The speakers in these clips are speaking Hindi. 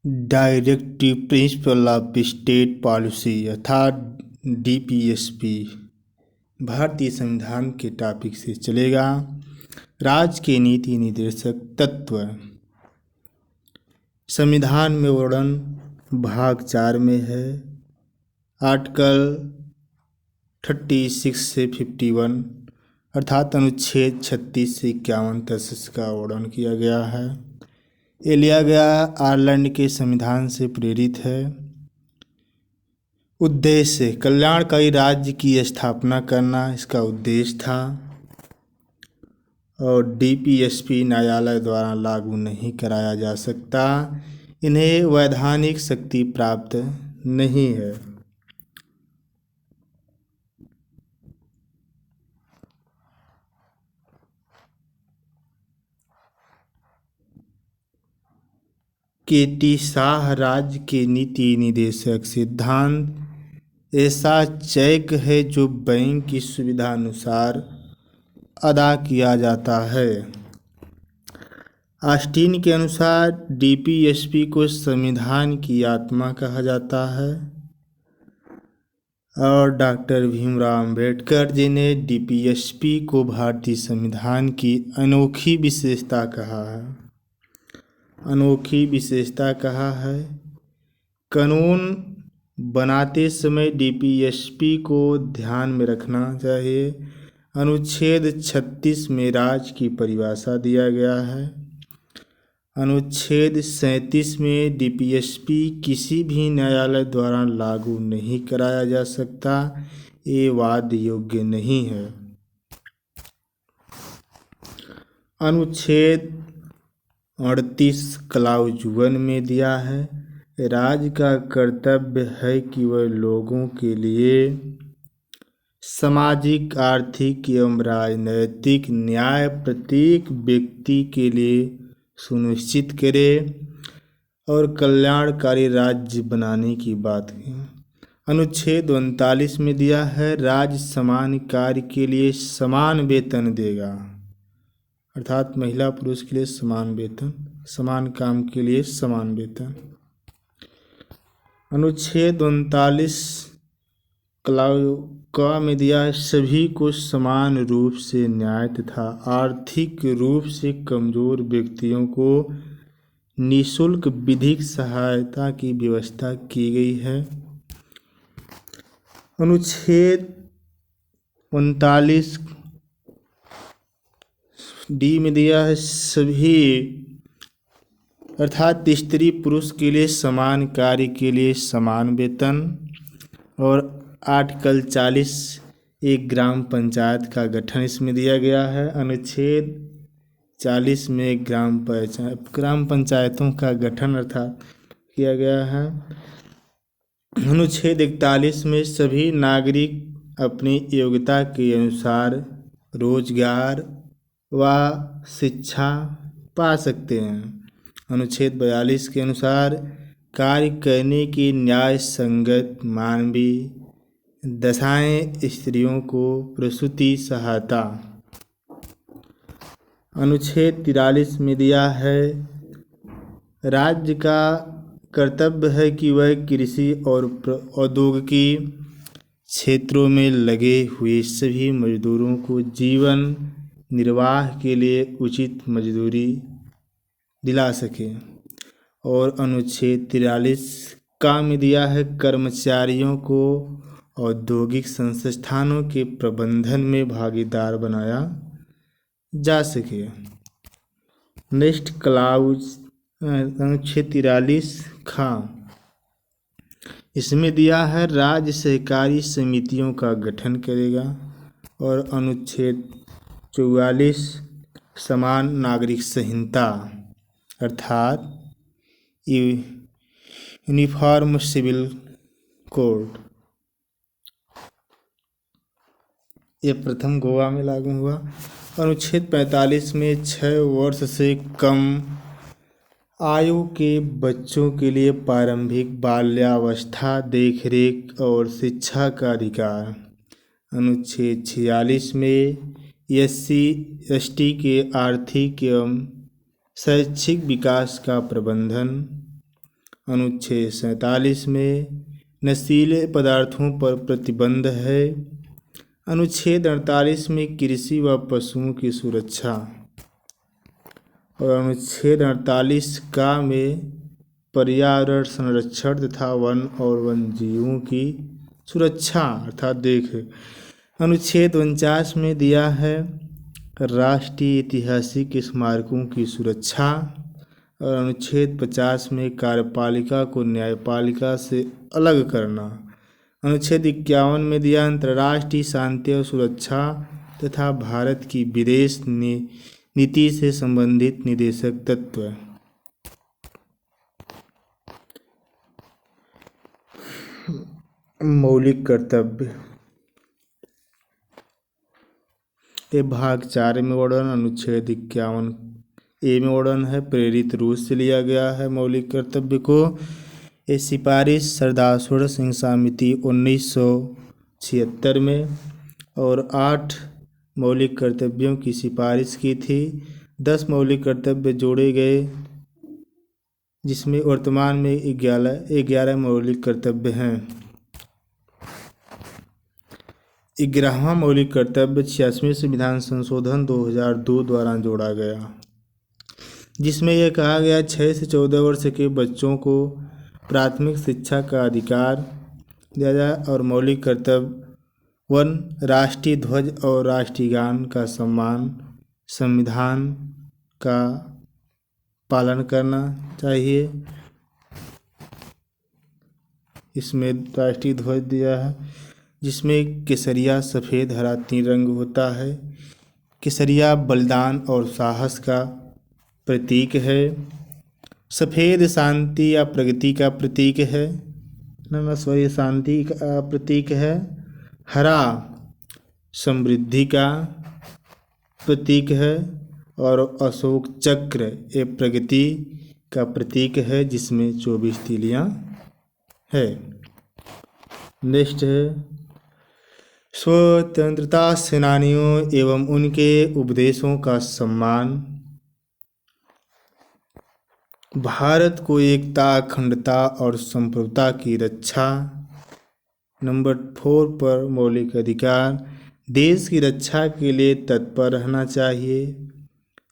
Directive principle of state policy अर्थात डीपीएसपी भारतीय संविधान के टॉपिक से चलेगा। राज्य के नीति निर्देशक तत्व संविधान में वर्णन भाग 4 में है। आर्टिकल 36 से 51 अर्थात अनुच्छेद 36 से 51 तक इसका वर्णन किया गया है। ये लिया गया आयरलैंड के संविधान से प्रेरित है। उद्देश्य कल्याणकारी राज्य की स्थापना करना इसका उद्देश्य था और डीपीएसपी न्यायालय द्वारा लागू नहीं कराया जा सकता। इन्हें वैधानिक शक्ति प्राप्त नहीं है। केटी शाह राज्य के नीति निदेशक सिद्धांत ऐसा चेक है जो बैंक की सुविधा अनुसार अदा किया जाता है। ऑस्टिन के अनुसार डीपीएसपी को संविधान की आत्मा कहा जाता है और डॉक्टर भीमराव अंबेडकर जी ने डीपीएसपी को भारतीय संविधान की अनोखी विशेषता कहा है। अनोखी विशेषता कहा है। कानून बनाते समय डीपीएसपी को ध्यान में रखना चाहिए। अनुच्छेद 36 में राज्य की परिभाषा दिया गया है। अनुच्छेद 37 में डीपीएसपी किसी भी न्यायालय द्वारा लागू नहीं कराया जा सकता। ये वाद योग्य नहीं है। अनुच्छेद 38 क्लाउज 1 में दिया है राज्य का कर्तव्य है कि वह लोगों के लिए सामाजिक, आर्थिक एवं राजनैतिक न्याय प्रत्येक व्यक्ति के लिए सुनिश्चित करे और कल्याणकारी राज्य बनाने की बात है। अनुच्छेद 39 में दिया है राज्य समान कार्य के लिए समान वेतन देगा अर्थात महिला पुरुष के लिए समान वेतन, समान काम के लिए समान वेतन। अनुच्छेद 39 क्लाउज में दिया है सभी को समान रूप से न्याय तथा आर्थिक रूप से कमजोर व्यक्तियों को निःशुल्क विधिक सहायता की व्यवस्था की गई है। अनुच्छेद 39 डी में दिया है सभी अर्थात स्त्री पुरुष के लिए समान कार्य के लिए समान वेतन। और आर्टिकल 40 एक ग्राम पंचायत का गठन इसमें दिया गया है। अनुच्छेद 40 में ग्राम पंचायतों का गठन अर्थात किया गया है। अनुच्छेद 41 में सभी नागरिक अपनी योग्यता के अनुसार रोजगार व शिक्षा पा सकते हैं। अनुच्छेद 42 के अनुसार कार्य करने की न्याय संगत मानवीय दशाएं स्त्रियों को प्रसूति सहायता। अनुच्छेद 43 में दिया है राज्य का कर्तव्य है कि वह कृषि और औद्योगिकी क्षेत्रों में लगे हुए सभी मजदूरों को जीवन निर्वाह के लिए उचित मजदूरी दिला सके। और अनुच्छेद 43 का में दिया है कर्मचारियों को औद्योगिक संस्थानों के प्रबंधन में भागीदार बनाया जा सके। नेक्स्ट क्लाउज अनुच्छेद 43 खा इसमें दिया है राज्य सहकारी समितियों का गठन करेगा। और अनुच्छेद 44 समान नागरिक संहिता अर्थात यूनिफॉर्म सिविल कोड ये प्रथम गोवा में लागू हुआ। अनुच्छेद 45 में 6 वर्ष से कम आयु के बच्चों के लिए प्रारंभिक बाल्यावस्था देखरेख और शिक्षा का अधिकार। अनुच्छेद 46 में SC/ST के आर्थिक एवं शैक्षिक विकास का प्रबंधन। अनुच्छेद 47 में नशीले पदार्थों पर प्रतिबंध है। अनुच्छेद 48 में कृषि व पशुओं की सुरक्षा और अनुच्छेद 48 का में पर्यावरण संरक्षण तथा वन और वन्यजीवों की सुरक्षा अर्थात देख। अनुच्छेद 49 में दिया है राष्ट्रीय ऐतिहासिक स्मारकों की सुरक्षा और अनुच्छेद 50 में कार्यपालिका को न्यायपालिका से अलग करना। अनुच्छेद 51 में दिया अंतर्राष्ट्रीय शांति और सुरक्षा तथा भारत की विदेश नीति से संबंधित निर्देशक तत्व। मौलिक कर्तव्य ये भाग 4 में वर्णन। अनुच्छेद 51 ए में वर्णन है, प्रेरित रूस से लिया गया है मौलिक कर्तव्य को। ये सिफारिश सरदार सूरत सिंह समिति 1976 में और 8 मौलिक कर्तव्यों की सिफारिश की थी। 10 मौलिक कर्तव्य जोड़े गए जिसमें वर्तमान में 11 मौलिक कर्तव्य हैं। 11वां मौलिक कर्तव्य 86वें संविधान संशोधन 2002 द्वारा जोड़ा गया, जिसमें यह कहा गया 6 से 14 वर्ष के बच्चों को प्राथमिक शिक्षा का अधिकार दिया जाए और मौलिक कर्तव्य 1 राष्ट्रीय ध्वज और राष्ट्रीय गान का सम्मान, संविधान का पालन करना चाहिए। इसमें राष्ट्रीय ध्वज दिया है जिसमें केसरिया सफ़ेद हरा 3 रंग होता है। केसरिया बलिदान और साहस का प्रतीक है। सफ़ेद शांति या प्रगति का प्रतीक है, शांति का प्रतीक है। हरा समृद्धि का प्रतीक है और अशोक चक्र ये प्रगति का प्रतीक है जिसमें 24 तीलियां है। नेक्स्ट है स्वतंत्रता सेनानियों एवं उनके उपदेशों का सम्मान। भारत को एकता, अखंडता और संप्रभुता की रक्षा। नंबर 4 पर मौलिक अधिकार, देश की रक्षा के लिए तत्पर रहना चाहिए।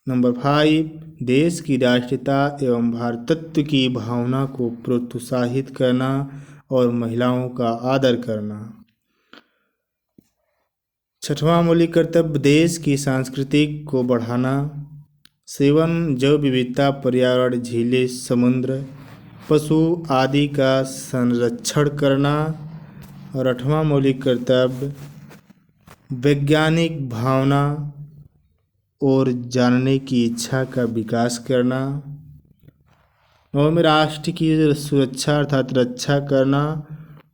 नंबर 5 देश की राष्ट्रीयता एवं भारतत्व की भावना को प्रोत्साहित करना और महिलाओं का आदर करना। 6वां मौलिक कर्तव्य देश की संस्कृति को बढ़ाना। 7 जैव विविधता, पर्यावरण, झीलें, समुद्र, पशु आदि का संरक्षण करना। और 8वां मौलिक कर्तव्य वैज्ञानिक भावना और जानने की इच्छा का विकास करना। 9वें राष्ट्र की सुरक्षा अर्थात रक्षा करना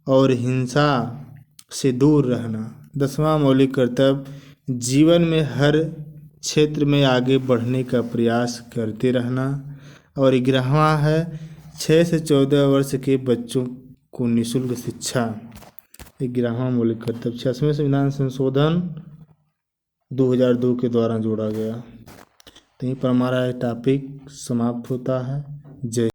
और हिंसा से दूर रहना। 10वां मौलिक कर्तव्य जीवन में हर क्षेत्र में आगे बढ़ने का प्रयास करते रहना। और 11वां है 6 से 14 वर्ष के बच्चों को निःशुल्क शिक्षा। 11वां मौलिक कर्तव्य 86वें संविधान संशोधन 2002 के द्वारा जोड़ा गया। तो यहीं पर हमारा टॉपिक समाप्त होता है। जय